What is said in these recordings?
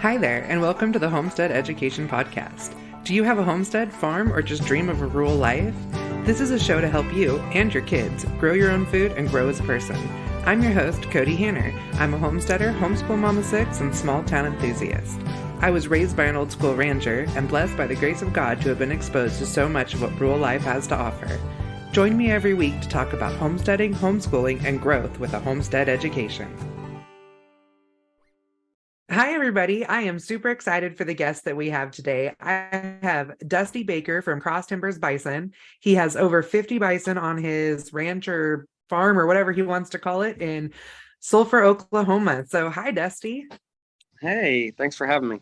Hi there, and welcome to the Homestead Education Podcast. Do you have a homestead, farm, or just dream of a rural life? This is a show to help you and your kids grow your own food and grow as a person. I'm your host, Kody Hanner. I'm a homesteader, homeschool mama 6, and small town enthusiast. I was raised by an old school rancher and blessed by the grace of God to have been exposed to so much of what rural life has to offer. Join me every week to talk about homesteading, homeschooling, and growth with a homestead education. Hi, everybody. I am super excited for the guest that we have today. I have Dusty Baker from Cross Timbers Bison. He has over 50 bison on his ranch or farm or whatever he wants to call it in Sulphur, Oklahoma. So hi, Dusty. Hey, thanks for having me.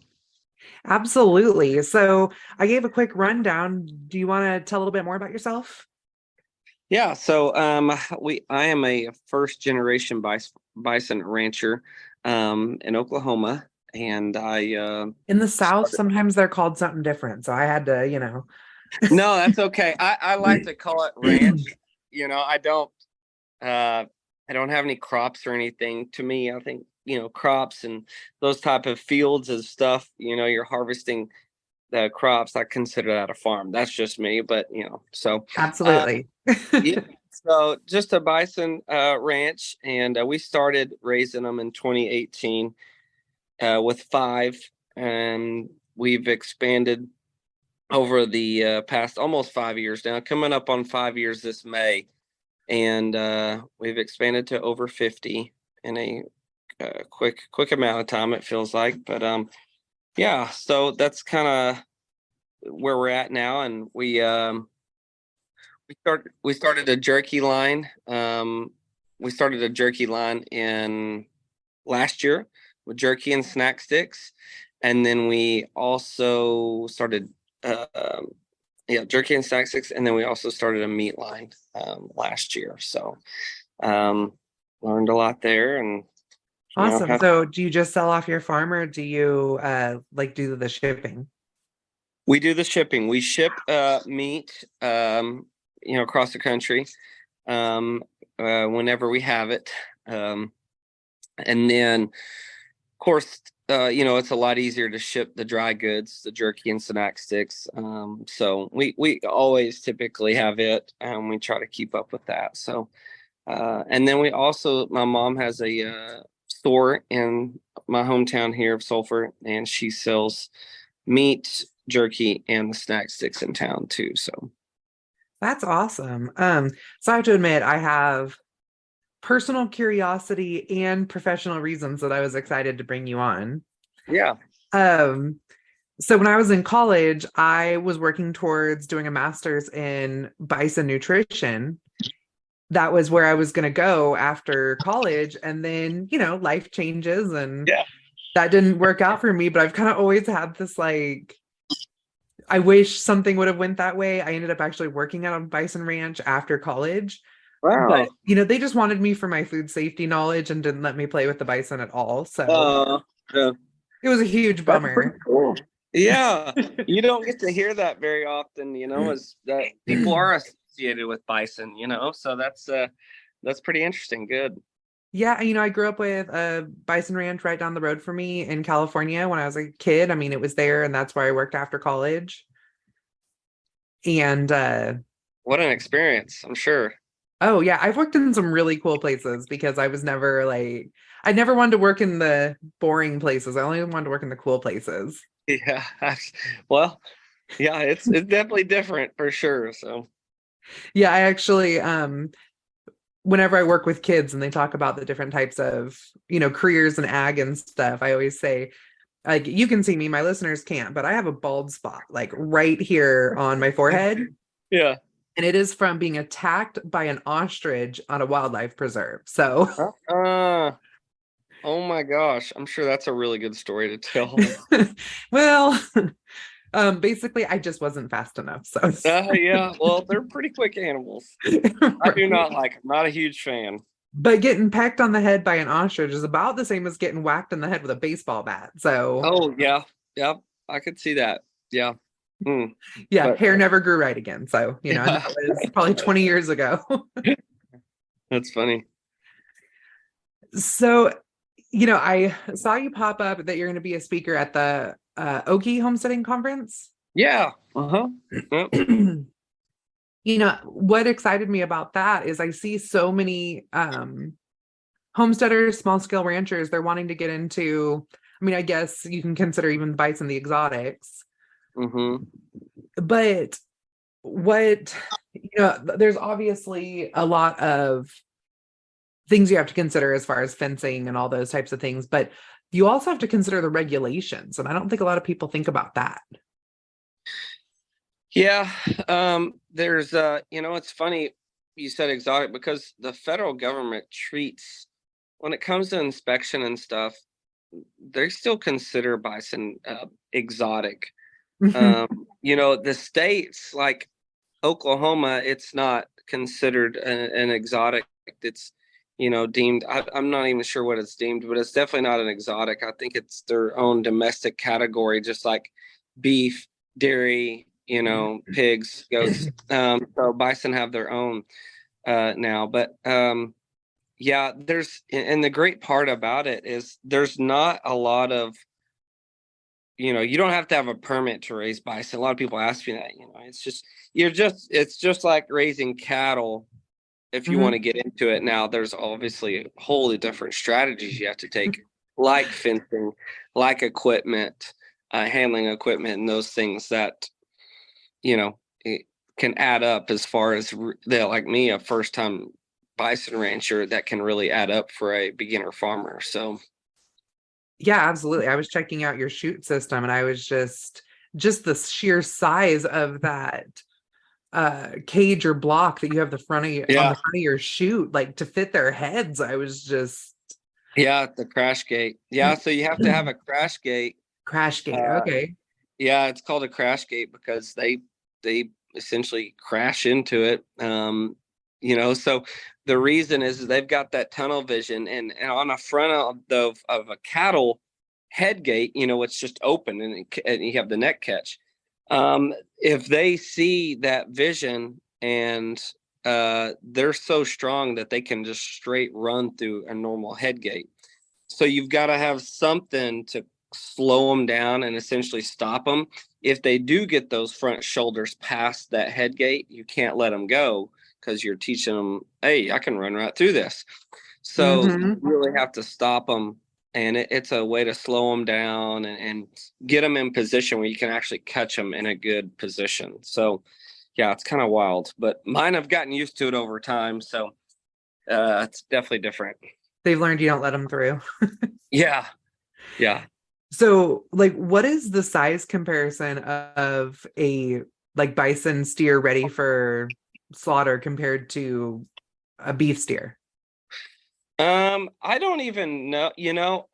Absolutely. So I gave a quick rundown. Do you want to tell a little bit more about yourself? Yeah, so I am a first generation bison rancher in Oklahoma, and in the South, sometimes they're called something different. So I had to. No, that's okay. I like to call it ranch. I don't have any crops or anything. To me, I think crops and those type of fields and stuff. You're harvesting the crops. I consider that a farm. That's just me, but so Absolutely. yeah. So just a bison ranch, and we started raising them in 2018 with 5, and we've expanded over the past almost 5 years now, coming up on 5 years this May, and we've expanded to over 50 in a quick amount of time, it feels like. But yeah, so that's kind of where we're at now, and we started a jerky line. We started a jerky line in last year with jerky and snack sticks, and then we also started jerky and snack sticks, and then we also started a meat line last year. So learned a lot there, and awesome. So do you just sell off your farm, or do you do the shipping? We do the shipping. We ship meat across the country whenever we have it, and then of course it's a lot easier to ship the dry goods, the jerky and snack sticks, so we always typically have it, and we try to keep up with that. So and then my mom has a store in my hometown here of Sulphur, and she sells meat, jerky, and the snack sticks in town too. So that's awesome. So I have to admit, I have personal curiosity and professional reasons that I was excited to bring you on. Yeah. So when I was in college, I was working towards doing a master's in bison nutrition. That was where I was going to go after college. And then, life changes, and that didn't work out for me. But I've kind of always had this I wish something would have went that way. I ended up actually working at a bison ranch after college. Wow. But, they just wanted me for my food safety knowledge and didn't let me play with the bison at all. So it was a huge bummer. Cool. Yeah. You don't get to hear that very often, is that people are associated with bison, so that's pretty interesting. Good. Yeah, I grew up with a bison ranch right down the road from me in California when I was a kid. I mean, it was there, and that's where I worked after college. And what an experience, I'm sure. Oh yeah, I've worked in some really cool places because I was never I never wanted to work in the boring places. I only wanted to work in the cool places. Yeah. Well, yeah, it's definitely different for sure. So yeah, I actually whenever I work with kids and they talk about the different types of, careers and ag and stuff, I always say, you can see me, my listeners can't, but I have a bald spot right here on my forehead. Yeah. And it is from being attacked by an ostrich on a wildlife preserve. So oh my gosh, I'm sure that's a really good story to tell. Well, basically I just wasn't fast enough. So yeah, well, they're pretty quick animals. Right. I do not like them. Not a huge fan. But getting pecked on the head by an ostrich is about the same as getting whacked in the head with a baseball bat. So oh yeah, I could see that. Yeah. Yeah, but hair never grew right again. So that was probably 20 years ago. That's funny. So I saw you pop up that you're going to be a speaker at the Okie Homesteading Conference. Yeah. Uh-huh. Yep. What excited me about that is I see so many homesteaders, small scale ranchers, they're wanting to get into, I mean, I guess you can consider even the bison the exotics. Mm-hmm. But there's obviously a lot of things you have to consider as far as fencing and all those types of things, but you also have to consider the regulations. And I don't think a lot of people think about that. Yeah. There's it's funny you said exotic because the federal government treats, when it comes to inspection and stuff, they still consider bison exotic. The states like Oklahoma, it's not considered an exotic. It's deemed. I'm not even sure what it's deemed, but it's definitely not an exotic. I think it's their own domestic category, just like beef, dairy, pigs, goats. So bison have their own now, but yeah, and the great part about it is there's not a lot of, you don't have to have a permit to raise bison. A lot of people ask me that, it's just like raising cattle. If you want to get into it now, there's obviously wholly different strategies you have to take, like fencing, like equipment, handling equipment, and those things that, it can add up as far as like me, a first time bison rancher, that can really add up for a beginner farmer. So Yeah, absolutely. I was checking out your chute system and I was just the sheer size of that cage or block that you have on the front of your chute, like to fit their heads. I was just the crash gate. Yeah, so you have to have a crash gate. Crash gate. Okay. Yeah, it's called a crash gate because they essentially crash into it. So the reason is they've got that tunnel vision, and on the front of a cattle head gate, it's just open, and you have the neck catch. If they see that vision, and they're so strong that they can just straight run through a normal head gate. So you've got to have something to slow them down and essentially stop them. If they do get those front shoulders past that head gate, you can't let them go because you're teaching them, hey, I can run right through this. So you really have to stop them. And it's a way to slow them down and get them in position where you can actually catch them in a good position. So, yeah, it's kind of wild, but mine have gotten used to it over time. So it's definitely different. They've learned you don't let them through. Yeah. Yeah. So, like, what is the size comparison of a bison steer ready for slaughter compared to a beef steer? I don't even know.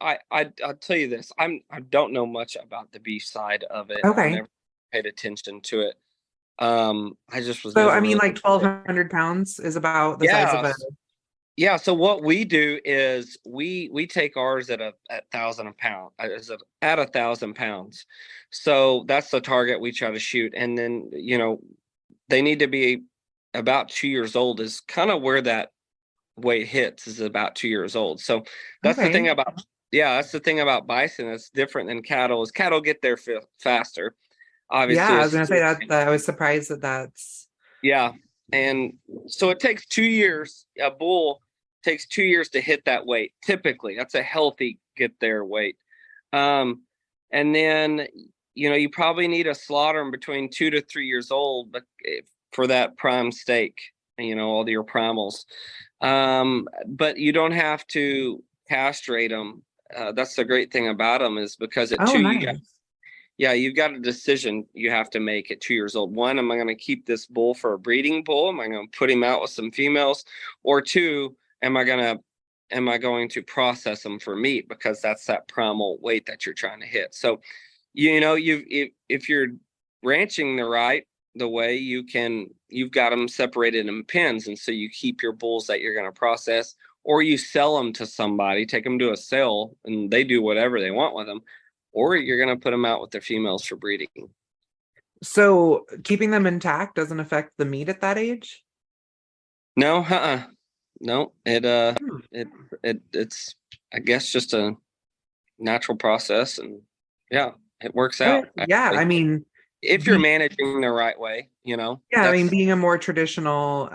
I'll tell you this. I don't know much about the beef side of it. I've Okay. never paid attention to it. I just was So, never I mean, really. like 1,200 pounds is about the size of Yeah. a. Yeah. So what we do is we take ours at 1,000 a pound, at 1,000 pounds. So that's the target we try to shoot, and then they need to be about 2 years old. Is kind of where that weight hits, is about 2 years old. So that's the thing Okay. about, yeah, that's the thing about bison that's different than cattle, is cattle get there faster. Yeah, Obviously, I was gonna say that I was surprised that that's. yeah. And so it takes 2 years. A bull takes 2 years to hit that weight. Typically, that's a healthy get there weight. And then, you probably need to slaughter them between 2 to 3 years old, but for that prime steak, all your primals. But you don't have to castrate them. That's the great thing about them, is because at Oh, two, nice. you've got a decision you have to make at 2 years old. One, am I going to keep this bull for a breeding bull? Am I going to put him out with some females? Or two, am I going to process them for meat, because that's that primal weight that you're trying to hit. So, if you're ranching the way you've got them separated in pens, and so you keep your bulls that you're going to process, or you sell them to somebody, take them to a sale, and they do whatever they want with them, or you're going to put them out with their females for breeding. So keeping them intact doesn't affect the meat at that age? No, no, Hmm. it's I guess just a natural process, and yeah, it works Okay. out. Yeah, I Actually, mean, if you're managing the right way, yeah, I mean, that's being a more traditional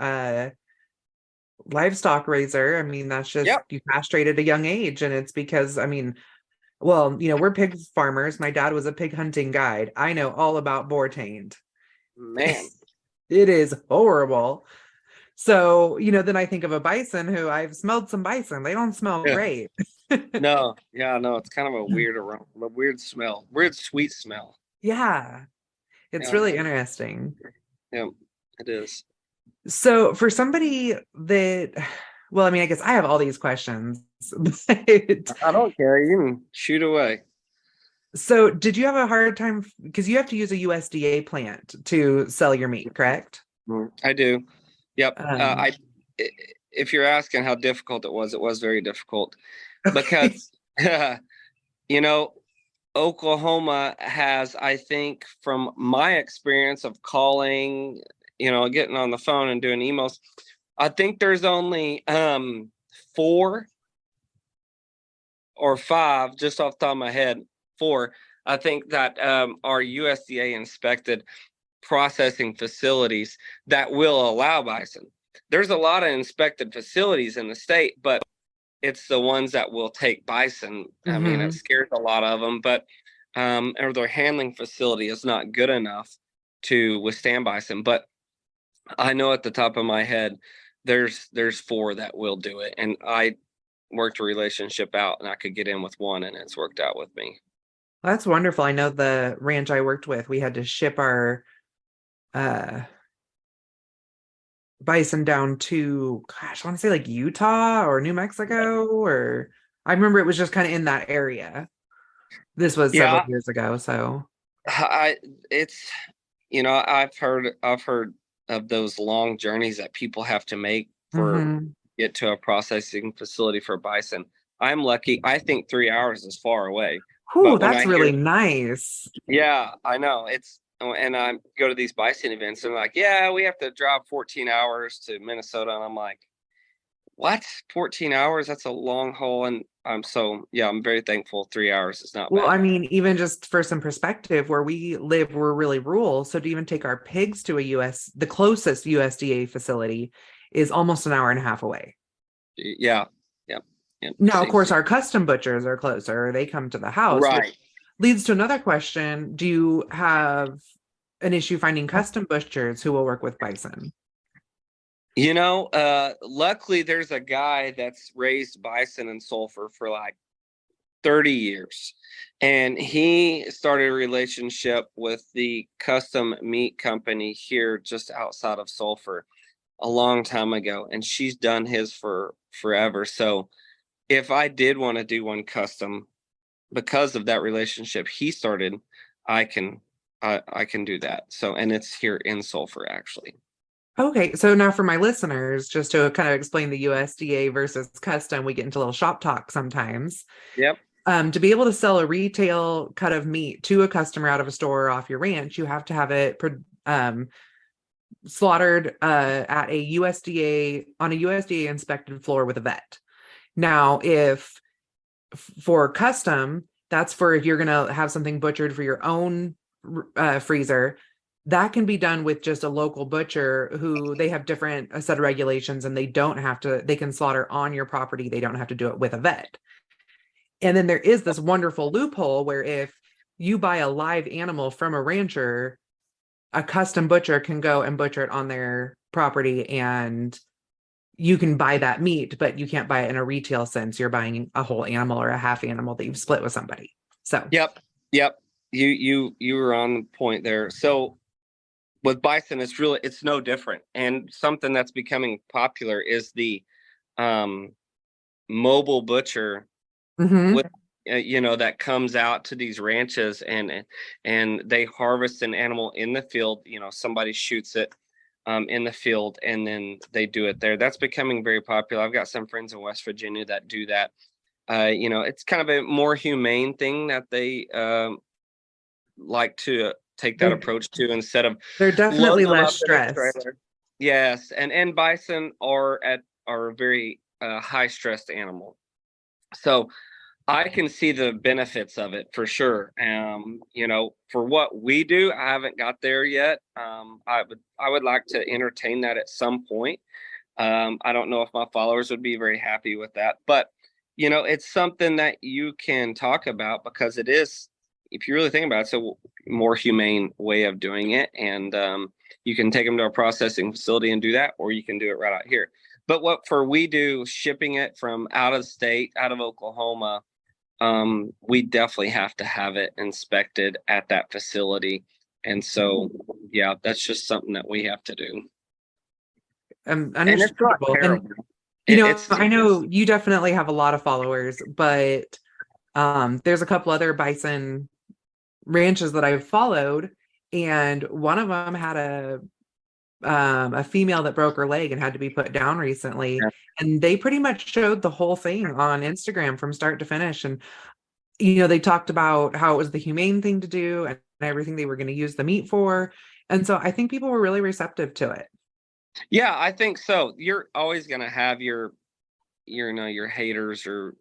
livestock raiser, I mean, that's just yep, you castrate at a young age, and it's because, I mean, well, we're pig farmers. My dad was a pig hunting guide. I know all about boar taint. man. It is horrible. So, then I think of a bison who I've smelled some bison. They don't smell Yeah. great. No, yeah, no, it's kind of a weird aroma, a weird smell, weird sweet smell. Yeah, it's Yeah, really interesting. yeah, it is. So, for somebody that, well, I mean, I guess I have all these questions, but I don't care. You can shoot away. so did you have a hard time because you have to use a USDA plant to sell your meat, correct? I do. Yep. Um, If you're asking how difficult it was very difficult okay. because, you know, Oklahoma has, I think, from my experience of calling, getting on the phone and doing emails, I think there's only 4 or 5, just off the top of my head, 4. I think that are USDA inspected processing facilities that will allow bison. There's a lot of inspected facilities in the state, but it's the ones that will take bison. I mean, it Mm-hmm. scares a lot of them, but or their handling facility is not good enough to withstand bison. But I know at the top of my head, there's 4 that will do it, and I worked a relationship out, and I could get in with one, and it's worked out with me. That's wonderful. I know the ranch I worked with, we had to ship our uh bison down to, gosh, I want to say like Utah or New Mexico, or I remember it was just kind of in that area. This was several Yeah, years ago, so. I it's I've heard of those long journeys that people have to make for Mm-hmm. get to a processing facility for bison. I'm lucky. I think 3 hours is far away. Whew, But when that's I hear, really nice. yeah, I know and I go to these bison events and they're like, yeah, we have to drive 14 hours to Minnesota. And I'm like, what? 14 hours? That's a long haul. And yeah, I'm very thankful. 3 hours is not Well, bad. I mean, even just for some perspective, where we live, we're really rural. So to even take our pigs to the closest USDA facility is almost an hour and a half away. Yeah. Yeah. Yeah. Now, of See. course, our custom butchers are closer. They come to the house, which Right. leads to another question. Do you have an issue finding custom butchers who will work with bison? Luckily there's a guy that's raised bison in Sulphur for like 30 years. And he started a relationship with the custom meat company here just outside of Sulphur a long time ago. And she's done his for forever. So if I did want to do one custom because of that relationship he started, I can I can do that. So and it's here in Sulphur actually. Okay, so now for my listeners, just to kind of explain the USDA versus custom, we get into a little shop talk sometimes. Yep. To be able to sell a retail cut of meat to a customer out of a store or off your ranch, you have to have it slaughtered at a USDA on a USDA inspected floor with a vet. Now, if for custom, that's for if you're going to have something butchered for your own freezer. That can be done with just a local butcher who they have different set of regulations and they can slaughter on your property. They don't have to do it with a vet. And then there is this wonderful loophole where if you buy a live animal from a rancher, a custom butcher can go and butcher it on their property and you can buy that meat, but you can't buy it in a retail sense. You're buying a whole animal or a half animal that you've split with somebody. So, Yep. Yep. You were on the point there. So with bison, it's no different. And something that's becoming popular is the um mobile butcher with mhm. that comes out to these ranches and they harvest an animal in the field. Somebody shoots it in the field and then they do it there. That's becoming very popular. I've got some friends in West Virginia that do that. It's kind of a more humane thing that they like to take that they're, approach to instead of they're loading definitely them less up in a stressed. trailer. Yes, and bison are a very high stressed animal. So I can see the benefits of it for sure. For what we do, I haven't got there yet. I would like to entertain that at some point. I don't know if my followers would be very happy with that, but it's something that you can talk about because it is, if you really think about it, it's a more humane way of doing it. And you can take them to a processing facility and do that, or you can do it right out here. But we do shipping it from out of state, out of Oklahoma, we definitely have to have it inspected at that facility. And so, yeah, that's just something that we have to do. And it's not Understandable. And terrible. It's I know you definitely have a lot of followers, but there's a couple other bison ranches that I've followed, and one of them had a female that broke her leg and had to be put down recently. Yeah. And they pretty much showed the whole thing on Instagram from start to finish. And, they talked about how it was the humane thing to do and everything they were going to use the meat for. And so I think people were really receptive to it. Yeah, I think so. You're always going to have your haters or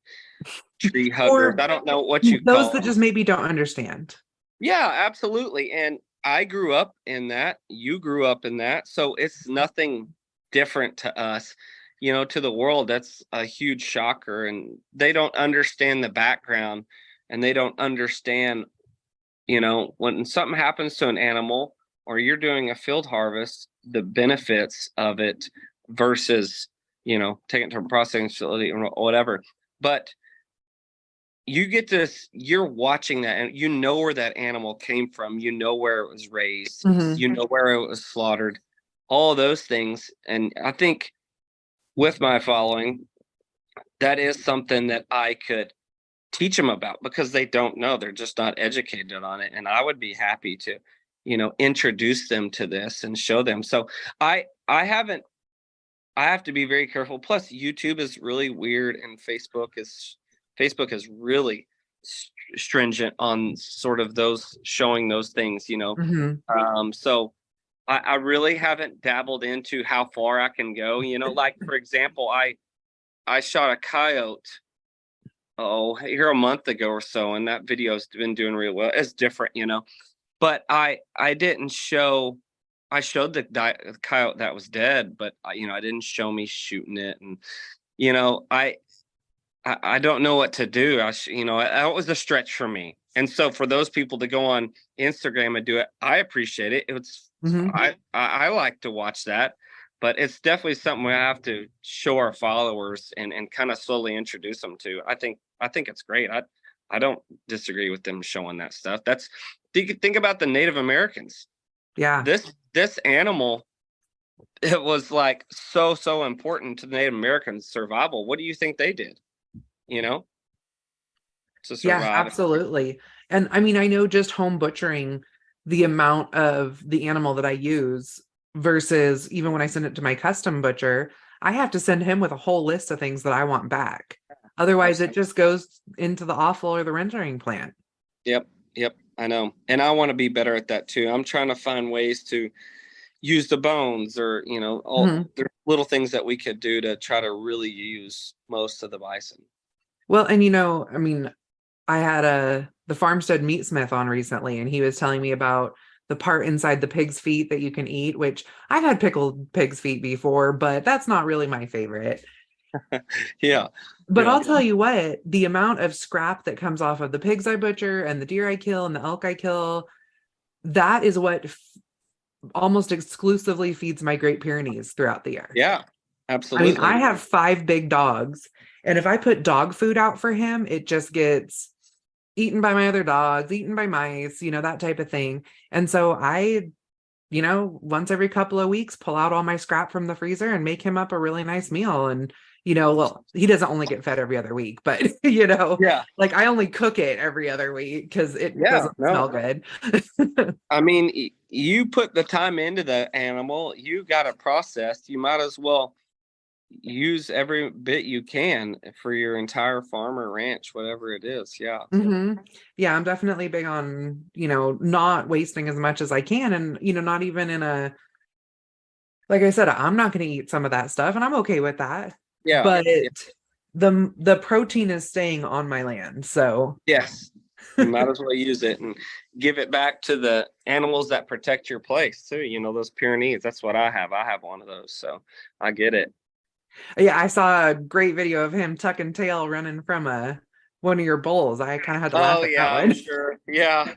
tree huggers. Or I don't know what you those call that them. just maybe don't understand. Yeah, absolutely. And I grew up in that. You grew up in that. So it's nothing different to us. To the world, that's a huge shocker. And they don't understand the background, and they don't understand, when something happens to an animal or you're doing a field harvest, the benefits of it versus, taking it to a processing facility or whatever. But you're watching that, and where that animal came from, where it was raised, where it was slaughtered, all those things. And I think with my following, that is something that I could teach them about, because they don't know, they're just not educated on it. And I would be happy to, introduce them to this and show them. So I have to be very careful. Plus YouTube is really weird, and Facebook is really stringent on sort of those showing those things, so I really haven't dabbled into how far I can go, like, for example, I shot a coyote here a month ago or so, and that video's been doing really well. It's different, but I didn't show. I showed the coyote that was dead, but I didn't show me shooting it. And I don't know what to do. That was a stretch for me. And so for those people to go on Instagram and do it, I appreciate it. I like to watch that, but it's definitely something we have to show our followers and kind of slowly introduce them to. I think it's great. I don't disagree with them showing that stuff. Think about the Native Americans. Yeah. This animal, it was like so important to the Native Americans' survival. What do you think they did? To survive. Yeah, absolutely. And I mean, I know just home butchering, the amount of the animal that I use versus even when I send it to my custom butcher, I have to send him with a whole list of things that I want back. Otherwise, it just goes into the offal or the rendering plant. Yep. I know. And I want to be better at that too. I'm trying to find ways to use the bones, or, there's little things that we could do to try to really use most of the bison. Well, and I mean, I had the Farmstead Meatsmith on recently, and he was telling me about the part inside the pig's feet that you can eat, which I've had pickled pig's feet before, but that's not really my favorite. Yeah. But I'll tell you what, the amount of scrap that comes off of the pigs I butcher and the deer I kill and the elk I kill, that is what almost exclusively feeds my Great Pyrenees throughout the year. Yeah, absolutely. I mean, I have 5 big dogs, and if I put dog food out for him, it just gets eaten by my other dogs, eaten by mice, that type of thing. And so I, once every couple of weeks, pull out all my scrap from the freezer and make him up a really nice meal. And, well, he doesn't only get fed every other week, but, yeah, like I only cook it every other week because it doesn't smell good. I mean, you put the time into the animal, you got it processed, you might as well use every bit you can for your entire farm or ranch, whatever it is. Yeah. Yeah, I'm definitely big on, not wasting as much as I can, and, not even like I said, I'm not going to eat some of that stuff, and I'm okay with that. Yeah. But the protein is staying on my land. So Yes, you might as well use it and give it back to the animals that protect your place too. Those Pyrenees. That's what I have. I have one of those, so I get it. yeah, I saw a great video of him tucking tail running from one of your bulls. I kind of had to laugh Oh at that yeah, I'm one. sure. Yeah,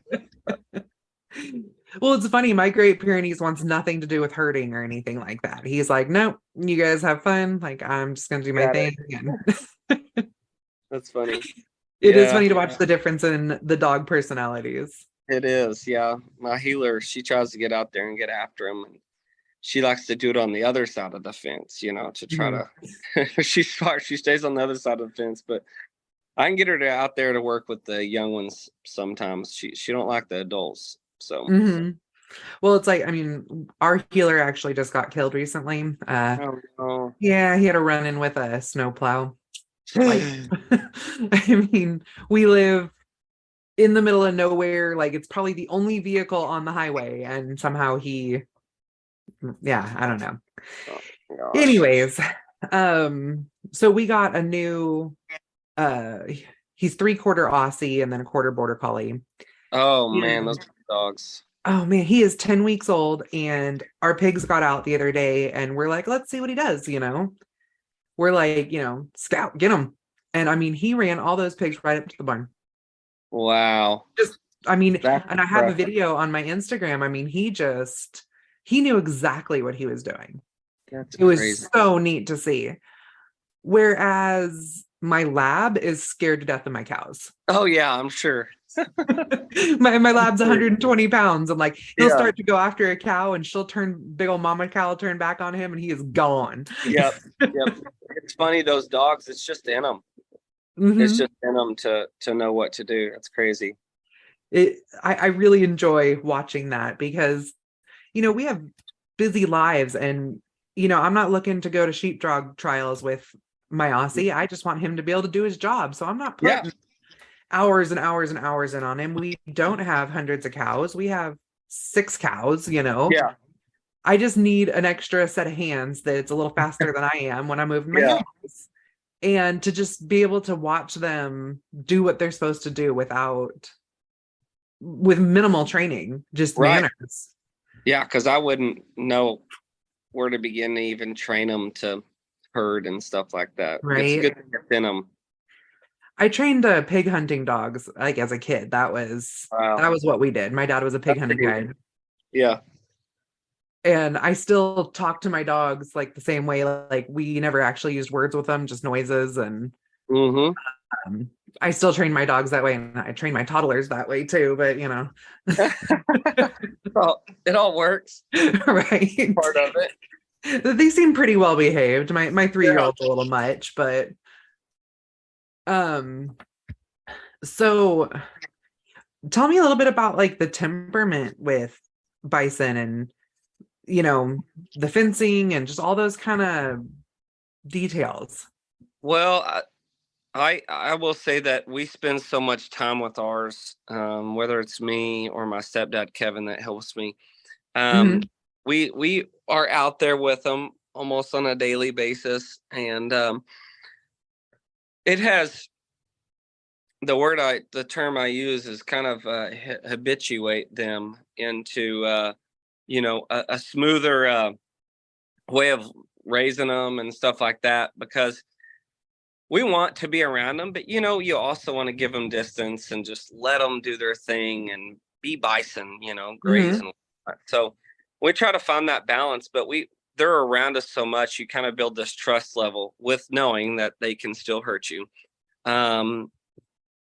Well, it's funny. My Great Pyrenees wants nothing to do with herding or anything like that. He's like, nope, you guys have fun. Like, I'm just gonna do my got it. thing. And That's funny. it is Yeah, funny to watch the difference in the dog personalities. it is. Yeah, my healer, she tries to get out there and get after him, and she likes to do it on the other side of the fence. To try Mhm. to. She's smart. She stays on the other side of the fence, but I can get her out there to work with the young ones sometimes. She don't like the adults. So Mhm. Well, it's like, I mean, our healer actually just got killed recently. oh no. Yeah, he had a run in with a snowplow. Like, I mean, we live in the middle of nowhere. Like, it's probably the only vehicle on the highway, and somehow yeah, I don't know. Oh gosh. Anyways, so we got a new, uh, he's 3/4 Aussie and then a quarter Border Collie. Oh man, those And dogs. oh man, he is 10 weeks old, and our pigs got out the other day, and we're like, let's see what he does. We're like, scout, get him. And I mean, he ran all those pigs right up to the barn. Wow. Just, I mean, That's and I have a impressive. video on my Instagram. I mean, he knew exactly what he was doing. That's It was crazy. so neat to see. Whereas my lab is scared to death of my cows. Oh yeah, I'm sure. My I'm lab's sure. 120 pounds, and like he'll Yeah. start to go after a cow, and she'll big old mama cow turn back on him, and he is gone. Yep. Yep. It's funny, those dogs, it's just in them. It's Hmm. just in them to know what to do. That's crazy. I really enjoy watching that because we have busy lives, and I'm not looking to go to sheepdog trials with my Aussie. I just want him to be able to do his job, so I'm not Yeah. putting hours and hours and hours in on him. We don't have hundreds of cows. We have 6 cows. Yeah. I just need an extra set of hands that's a little faster than I am when I'm moving my Yeah. animals. And to just be able to watch them do what they're supposed to do with minimal training, just Right. manners. Yeah, because I wouldn't know where to begin to even train them to herd and stuff like that. It's Right. good to get in them. I trained pig hunting dogs like as a kid. That was Wow. what we did. My dad was a pig That's hunting pretty. guide. Yeah. And I still talk to my dogs like the same way. Like we never actually used words with them, just noises. And Mm-hmm. um, I still train my dogs that way, and I train my toddlers that way too. But Well, it all works. right? Part of it. They seem pretty well behaved. My 3 year Yeah. old's a little much, but um. So tell me a little bit about like the temperament with bison and the fencing and just all those kind of details. Well, I will say that we spend so much time with ours, whether it's me or my stepdad Kevin that helps me. Um, Hmm. we are out there with them almost on a daily basis, and it has the term I use is kind of habituate them into a smoother way of raising them and stuff like that, because we want to be around them, but you also want to give them distance and just let them do their thing and be bison, graze Hmm. and whatnot. So we try to find that balance, but they're around us so much, you kind of build this trust level with knowing that they can still hurt you. Um,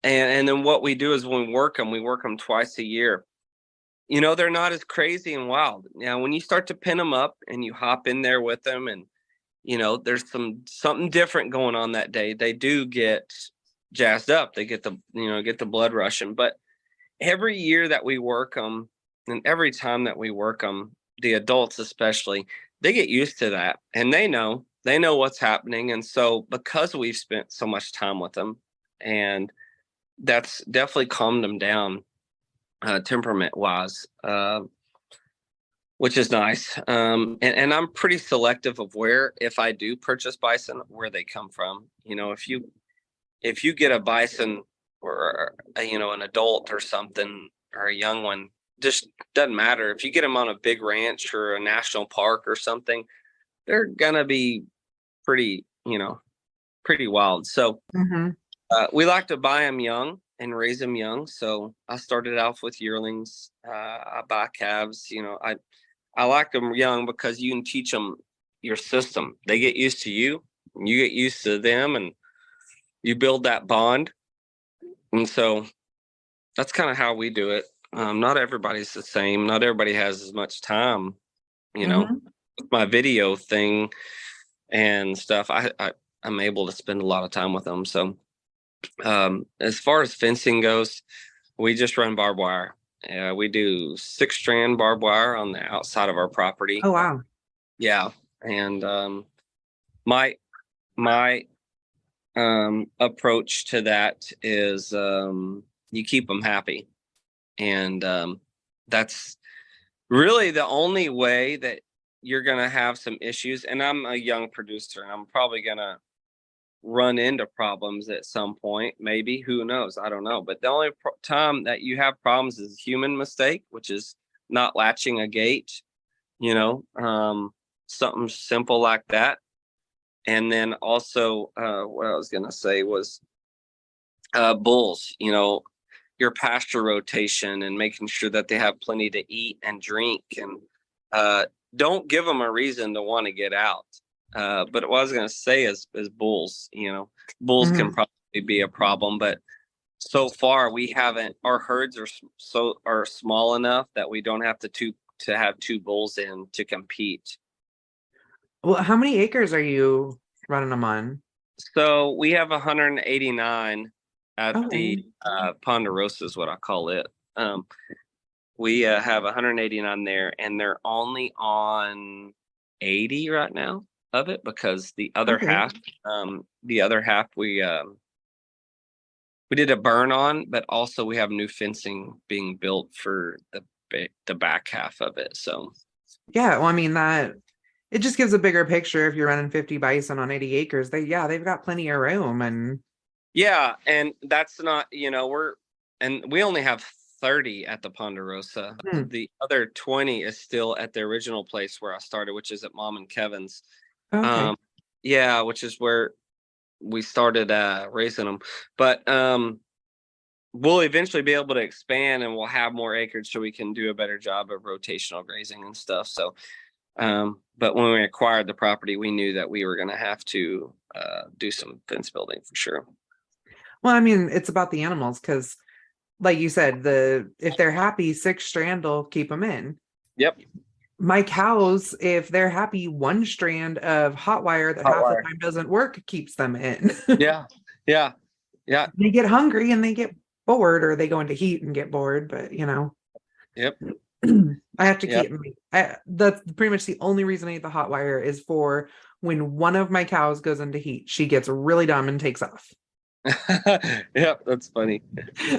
and then what we do is when we work them twice a year. They're not as crazy and wild. Now, when you start to pin them up and you hop in there with them, and there's something different going on that day, they do get jazzed up. They get the blood rushing. But every year that we work them, and every time that we work them, the adults especially, they get used to that, and they know what's happening. And so because we've spent so much time with them, and that's definitely calmed them down temperament wise. which is nice. And I'm pretty selective of where, if I do purchase bison, where they come from. If you get a bison or an adult or something or a young one, just doesn't matter. If you get them on a big ranch or a national park or something, they're gonna be pretty, pretty wild. So Mm-hmm. we like to buy them young and raise them young. So I started off with yearlings. I buy calves. I like them young because you can teach them your system. They get used to you, and you get used to them, and you build that bond. And so that's kind of how we do it. Not everybody's the same. Not everybody has as much time, Mm-hmm. with my video thing and stuff. I'm able to spend a lot of time with them. So as far as fencing goes, we just run barbed wire. We do 6-strand barbed wire on the outside of our property. Oh, wow. Yeah. And my my approach to that is you keep them happy. And that's really the only way that you're going to have some issues. And I'm a young producer, and I'm probably going to run into problems at some point. Maybe, who knows? I don't know. But the only time that you have problems is human mistake, which is not latching a gate, something simple like that. And then also, what I was going to say was bulls, your pasture rotation and making sure that they have plenty to eat and drink, and don't give them a reason to want to get out. But what I was going to say is bulls, bulls Mm-hmm. can probably be a problem, but so far we haven't. Our herds are small enough that we don't have to have 2 bulls in to compete. Well, how many acres are you running them on? So we have 189 at Okay. the Ponderosa is what I call it. We have 189 there, and they're only on 80 right now of it, because the other Okay. half, we did a burn on, but also we have new fencing being built for the back half of it. So Yeah. Well, I mean, it just gives a bigger picture. If you're running 50 bison on 80 acres, they've got plenty of room. And yeah, and that's not, we only have 30 at the Ponderosa. hmm, The other 20 is still at the original place where I started, which is at Mom and Kevin's. okay. Yeah, which is where we started raising them. But we'll eventually be able to expand, and we'll have more acreage so we can do a better job of rotational grazing and stuff. So but when we acquired the property, we knew that we were going to have to do some fence building for sure. Well, I mean, it's about the animals because, like you said, if they're happy, 6-strand will keep them in. Yep. My cows, if they're happy, 1-strand of hot wire that Hot half the wire. time doesn't work keeps them in. Yeah. Yeah. Yeah. They get hungry and they get bored, or they go into heat and get bored. But Yep. I have to Yep. keep. That's pretty much the only reason I eat the hot wire is for when one of my cows goes into heat. She gets really dumb and takes off. Yep. That's funny.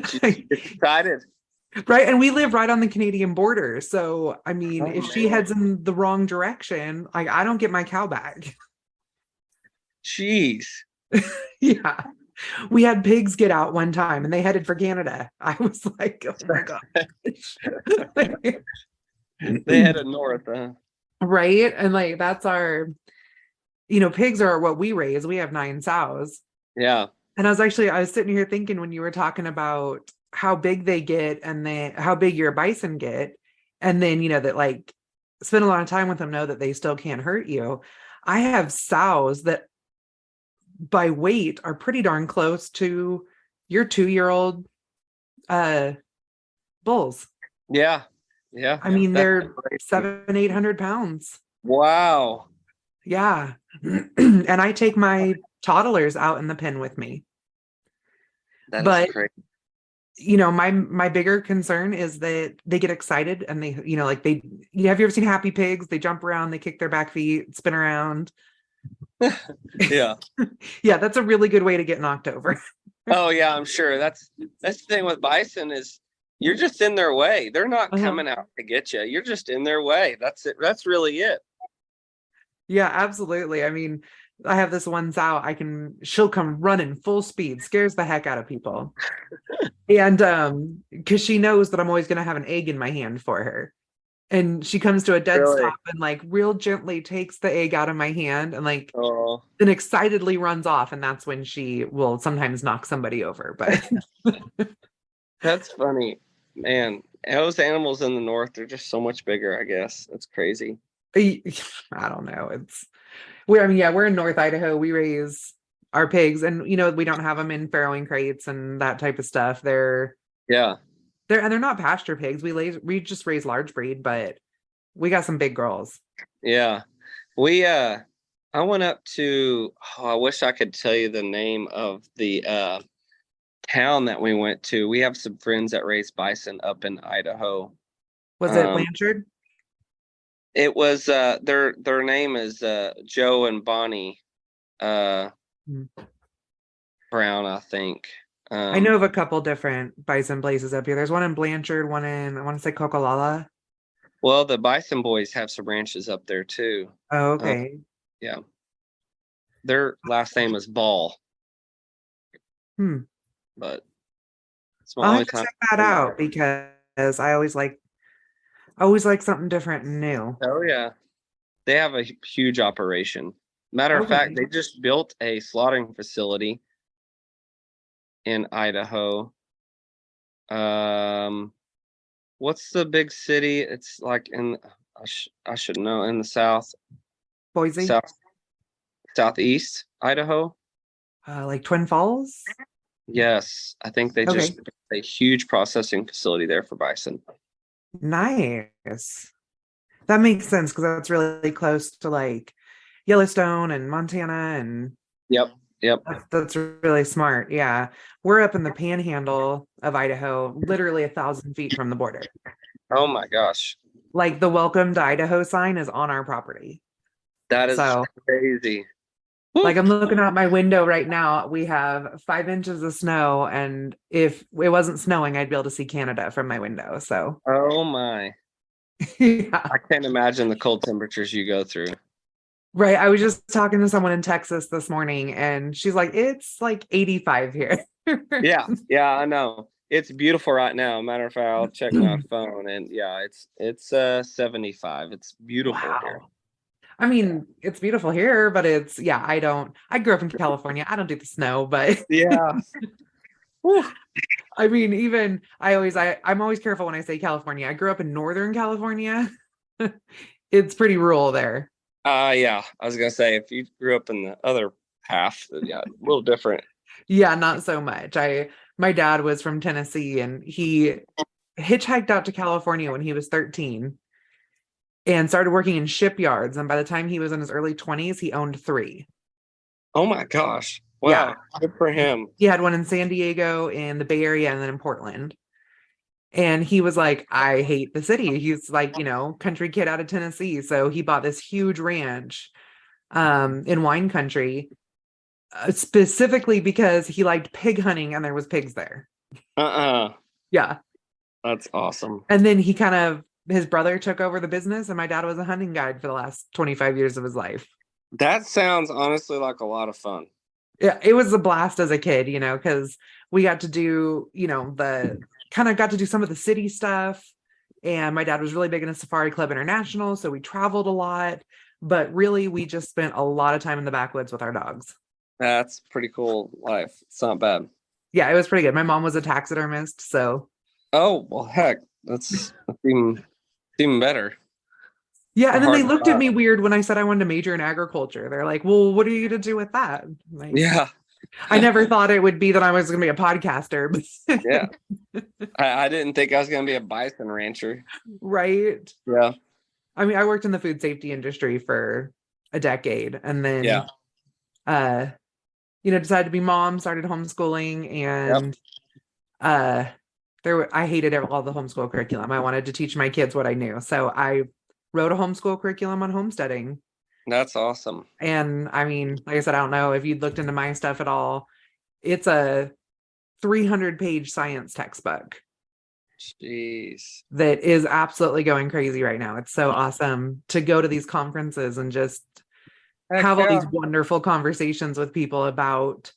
She's excited. Right. And we live right on the Canadian border. So, I mean, Oh, if she man. heads in the wrong direction, like I don't get my cow back. Jeez. Yeah. We had pigs get out one time and they headed for Canada. I was like, oh my gosh. They headed north, huh? Right. And like that's pigs are what we raise. We have 9 sows. Yeah. And I was sitting here thinking when you were talking about how big they get and how big your bison get, and then that like spend a lot of time with them, know that they still can't hurt you. I have sows that by weight are pretty darn close to your 2-year-old bulls. Yeah. Yeah. I mean, That's they're crazy. 700-800 pounds. Wow. Yeah. And I take my toddlers out in the pen with me. That But is crazy. my bigger concern is that they get excited and they, like have you ever seen happy pigs? They jump around, they kick their back feet, spin around. Yeah. Yeah, that's a really good way to get knocked over. Oh yeah, I'm sure. That's the thing with bison is, You're just in their way. They're not Uh-huh. coming out to get you. You're just in their way. That's it. That's really it. Yeah, absolutely. I mean, I have this one sow, she'll come running full speed, scares the heck out of people. And because she knows that I'm always gonna have an egg in my hand for her. And she comes to a dead Really. stop and like real gently takes the egg out of my hand and like Oh, then excitedly runs off. And that's when she will sometimes knock somebody over. But that's funny. Man, those animals in the north, they're just so much bigger, I guess. That's crazy. I don't know. I mean, yeah, we're in North Idaho. We raise our pigs and we don't have them in farrowing crates and that type of stuff. Yeah. They're not pasture pigs. We just raise large breed, but we got some big girls. Yeah. We I went up to I wish I could tell you the name of the town that we went to. We have some friends that raise bison up in Idaho. Was it Um Blanchard? it was their name is Joe and Bonnie uh Hmm. Brown, I think. I know of a couple different bison places up here. There's one in Blanchard, one in I want to say Cocolala. Well, the Bison Boys have some ranches up there too. Oh, Uh, okay. yeah. Their last name is Ball, Hmm. but it's my I'll only have to time. check that out because I always like something different and new. Oh yeah. They have a huge operation. Matter of fact, Okay. they just built a slaughtering facility in Idaho. Um, what's the big city? It's like I should know, in the Boise, south southeast Idaho. like Twin Falls. Yes, I think they Okay. just built a huge processing facility there for bison. Nice. That makes sense because that's really close to like Yellowstone and Montana, and Yep, yep. that's really smart. Yeah. We're up in the panhandle of Idaho, literally 1,000 feet from the border. Oh my gosh, Like the welcome to Idaho sign is on our property. that is So, crazy. like, Woo. I'm looking out my window right now. We have 5 inches of snow, and if it wasn't snowing, I'd be able to see Canada from my window. So, Oh my. yeah. I can't imagine the cold temperatures you go through. Right. I was just talking to someone in Texas this morning, and she's like, it's like 85 here. Yeah, yeah, I know. It's beautiful right now. Matter of fact, I'll check my phone and yeah, it's 75. It's beautiful here. Wow. I mean, it's beautiful here, but yeah, I grew up in California. I don't do the snow, but Yeah. Whew. I mean, I'm always careful when I say California. I grew up in Northern California. It's pretty rural there. Yeah. I was gonna say if you grew up in the other half, yeah, a little different. Yeah, not so much. My dad was from Tennessee and he hitchhiked out to California when he was 13 and started working in shipyards. And by the time he was in his early 20s, he owned three. Oh my gosh. Yeah. Wow. Good for him. He had one in San Diego, in the Bay Area, and then in Portland. And he was like, I hate the city. He's like, country kid out of Tennessee. So he bought this huge ranch in wine country, specifically because he liked pig hunting and there was pigs there. Uh-uh. Yeah. That's awesome. And then his brother took over the business, and my dad was a hunting guide for the last 25 years of his life. That sounds honestly like a lot of fun. Yeah, it was a blast as a kid, because we got to do, got to do some of the city stuff. And my dad was really big into Safari Club International, so we traveled a lot. But really, we just spent a lot of time in the backwoods with our dogs. That's pretty cool life. It's not bad. Yeah, it was pretty good. My mom was a taxidermist, so Oh, well, heck, that's even better. yeah. A And then they hard looked at job. me weird when I said I wanted to major in agriculture. They're like, "Well, what are you to do with that?" I'm like, Yeah. I never thought it would be that I was going to be a podcaster. Yeah. I didn't think I was going to be a bison rancher. Right. Yeah. I mean, I worked in the food safety industry for a decade, and then, Yeah. Decided to be mom, started homeschooling, Yep. and I hated all the homeschool curriculum. I wanted to teach my kids what I knew, so I wrote a homeschool curriculum on homesteading. That's awesome. And I mean, like I said, I don't know if you'd looked into my stuff at all. It's a 300-page science textbook. Jeez. that is absolutely going crazy right now. It's so awesome to go to these conferences and just Heck have all yeah. these wonderful conversations with people about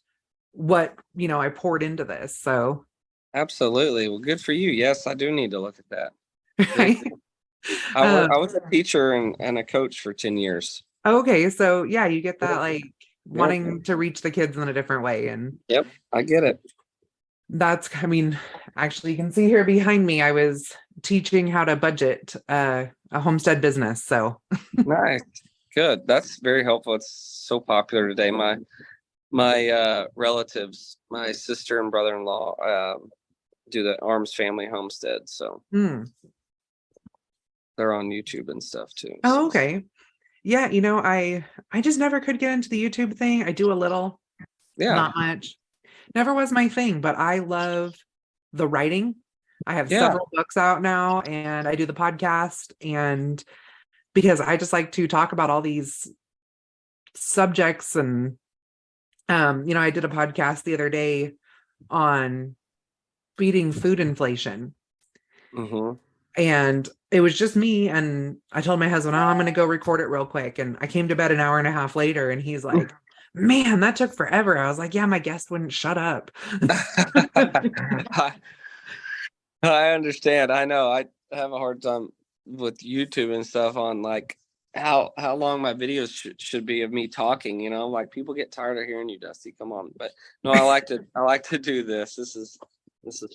what, I poured into this. So, Absolutely. Well, good for you. Yes, I do need to look at that. Good right. for you. I Um, was a teacher and a coach for 10 years. okay. So, yeah, you get that like Yep. wanting to reach the kids in a different way. And Yep. I get it. actually, you can see here behind me, I was teaching how to budget a homestead business. So, Nice. Good. That's very helpful. It's so popular today. My relatives, my sister and brother-in-law, do the Arms Family Homestead. So hmm. they're on YouTube and stuff too. Oh, So okay. Yeah, I just never could get into the YouTube thing. I do a little, yeah. not much. Never was my thing, but I love the writing. I have Yeah. several books out now and I do the podcast, and because I just like to talk about all these subjects. And I did a podcast the other day on beating food inflation. Mm-hmm. And it was just me, and I told my husband, "Oh, I'm going to go record it real quick." And I came to bed an hour and a half later, and he's like, "Man, that took forever." I was like, "Yeah, my guest wouldn't shut up." I understand. I know. I have a hard time with YouTube and stuff on like how long my videos should be of me talking, like people get tired of hearing you, Dusty. Come on. But no, I like to do this. This is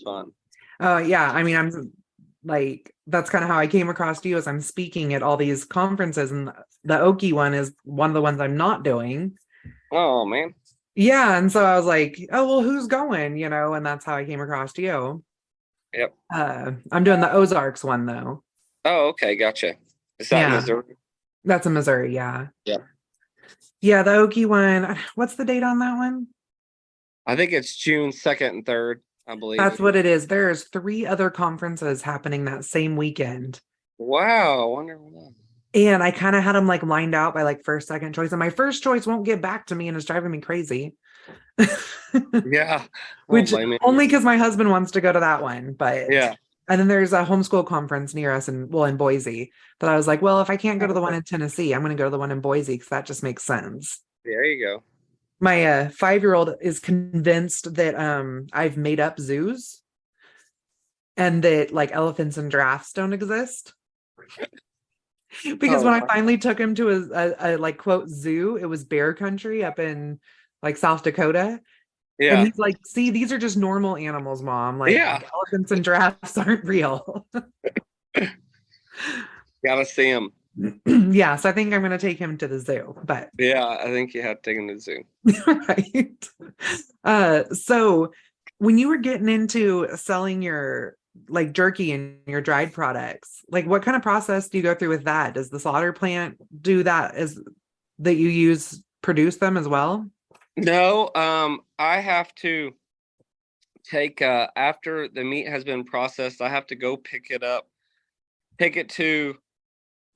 fun. Oh, yeah. I'm like, that's kind of how I came across you, as I'm speaking at all these conferences, and the Okie one is one of the ones I'm not doing. Oh man. Yeah. And so I was like, "Oh, well, who's going?" And that's how I came across you. Yep. I'm doing the Ozarks one though. Oh, okay, gotcha. Is that Yeah, Missouri? that's in Missouri. Yeah. Yeah. Yeah. The Okie one. What's the date on that one? I think it's June 2nd and 3rd, I believe. That's what it is. There's 3 other conferences happening that same weekend. Wow, I wonder what. And I kind of had them like lined out by like first, second choice. And my first choice won't get back to me and it's driving me crazy. Yeah. Which only because my husband wants to go to that one. But Yeah. and then there's a homeschool conference near us in Boise. But I was like, well, if I can't go to the one in Tennessee, I'm going to go to the one in Boise because that just makes sense. There you go. My 5-year-old is convinced that I've made up zoos and that like elephants and giraffes don't exist. Because when I finally took him to a like quote zoo, it was bear country up in like South Dakota. Yeah. And he's like, "See, these are just normal animals, Mom. Like elephants and giraffes aren't real." Gotta see him. Yeah, so I think I'm going to take him to the zoo. But yeah, I think you have to take him to the zoo. Right. So when you were getting into selling your like jerky and your dried products, like what kind of process do you go through with that? Does the slaughter plant do that as that you use produce them as well? No, I have to take after the meat has been processed, I have to go pick it to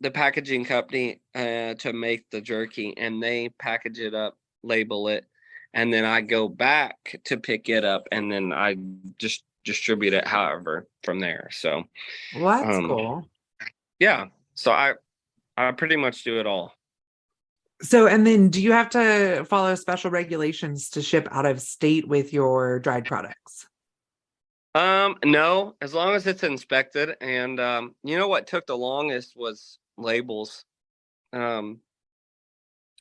the packaging company to make the jerky, and they package it up, label it, and then I go back to pick it up, and then I just distribute it however from there. So Well, that's cool. Yeah. So I pretty much do it all. So, and then do you have to follow special regulations to ship out of state with your dried products? No, as long as it's inspected. And what took the longest was labels. Getting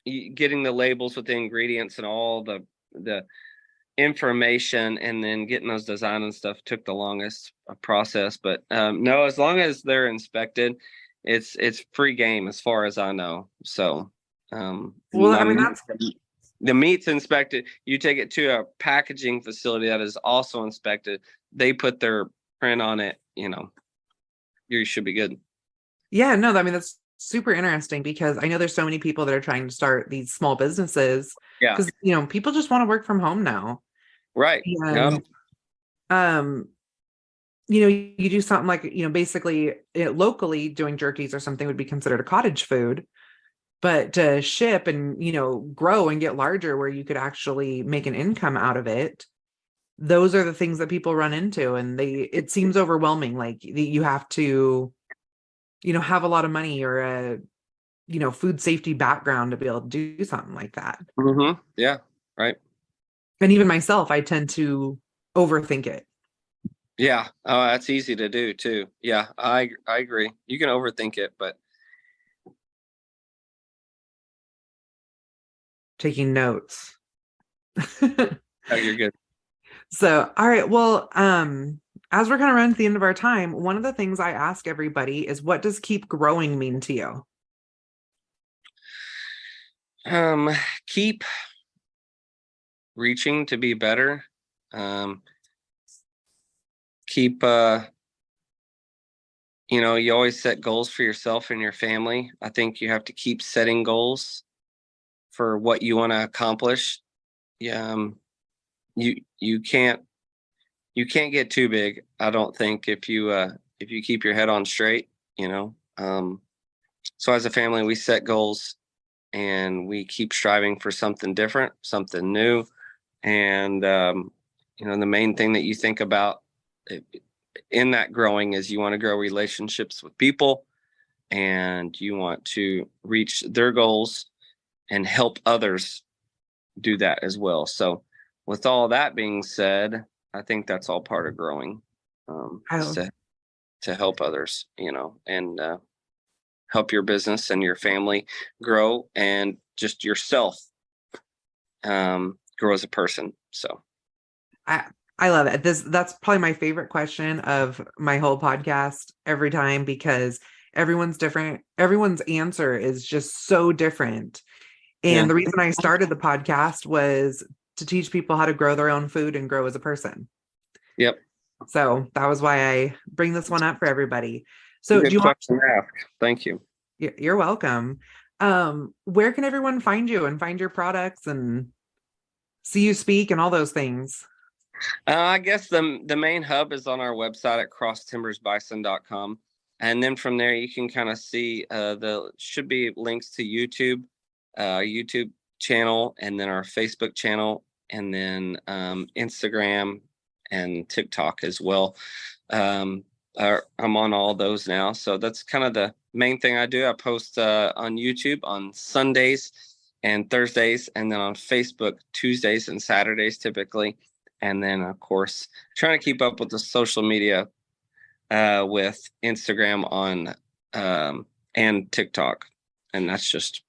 the labels with the ingredients and all the information, and then getting those design and stuff took the longest process. But no, as long as they're inspected, it's free game as far as I know. So Well, the meat's inspected. You take it to a packaging facility that is also inspected. They put their print on it. You should be good. Yeah, no, that's super interesting because I know there's so many people that are trying to start these small businesses. Yeah. Because, people just want to work from home now. Right. And, you do something like, basically locally doing jerkies or something would be considered a cottage food. But to ship and, grow and get larger where you could actually make an income out of it, those are the things that people run into, and it seems overwhelming. Like you have to, have a lot of money or a, food safety background to be able to do something like that. Mm-hmm. Yeah. Right. And even myself, I tend to overthink it. Yeah. Oh, that's easy to do too. Yeah, I agree. You can overthink it, but Taking notes. oh, you're good. So, all right. Well, as we're kind of running to the end of our time, one of the things I ask everybody is, what does keep growing mean to you? Keep reaching to be better. Keep you always set goals for yourself and your family. I think you have to keep setting goals for what you want to accomplish. Yeah, you can't get too big, I don't think, if you keep your head on straight, so as a family we set goals and we keep striving for something different, something new. And the main thing that you think about in that growing is you want to grow relationships with people, and you want to reach their goals and help others do that as well. So with all that being said, I think that's all part of growing, is to help others, and help your business and your family grow, and just yourself grow as a person. So I love it. That's probably my favorite question of my whole podcast every time, because everyone's different. Everyone's answer is just so different. And the reason I started the podcast was to teach people how to grow their own food and grow as a person. Yep. So that was why I bring this one up for everybody. So good question to ask. Thank you. You're welcome. Where can everyone find you and find your products and see you speak and all those things? I guess the main hub is on our website at crosstimbersbison.com. And then from there, you can kind of see should be links to YouTube channel, and then our Facebook channel, and then Instagram and TikTok as well. I'm on all those now. So that's kind of the main thing I do. I post on YouTube on Sundays and Thursdays, and then on Facebook Tuesdays and Saturdays typically. And then, of course, trying to keep up with the social media with Instagram on and TikTok. And that's just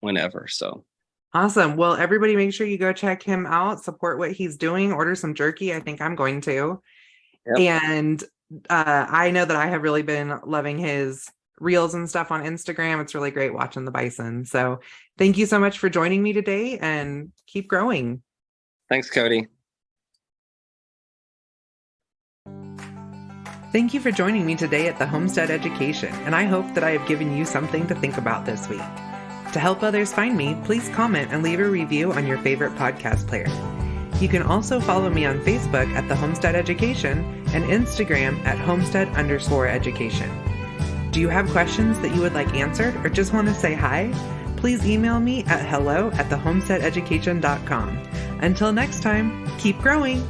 whenever. So awesome. Well, everybody make sure you go check him out, support what he's doing, order some jerky. I think I'm going to. Yep. And I know that I have really been loving his reels and stuff on Instagram. It's really great watching the bison. So thank you so much for joining me today, and keep growing. Thanks, Kody. Thank you for joining me today at the Homestead Education, and I hope that I have given you something to think about this week. To help others find me, please comment and leave a review on your favorite podcast player. You can also follow me on Facebook at the Homestead Education and Instagram at homestead_education. Do you have questions that you would like answered, or just want to say hi? Please email me at hello@thehomesteadeducation.com. Until next time, keep growing.